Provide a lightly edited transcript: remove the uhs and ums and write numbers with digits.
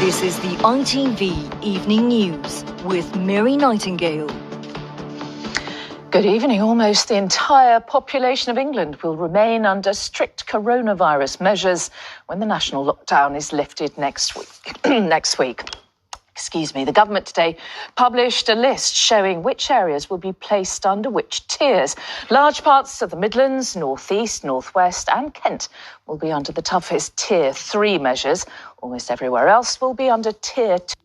This is the I.T.V Evening News with Mary Nightingale. Good evening. Almost the entire population of England will remain under strict coronavirus measures when the national lockdown is lifted next week. The government today published a list showing which areas will be placed under which tiers. Large parts of the Midlands, North East, North West and Kent will be under the toughest Tier 3 measures. Almost everywhere else will be under Tier 2.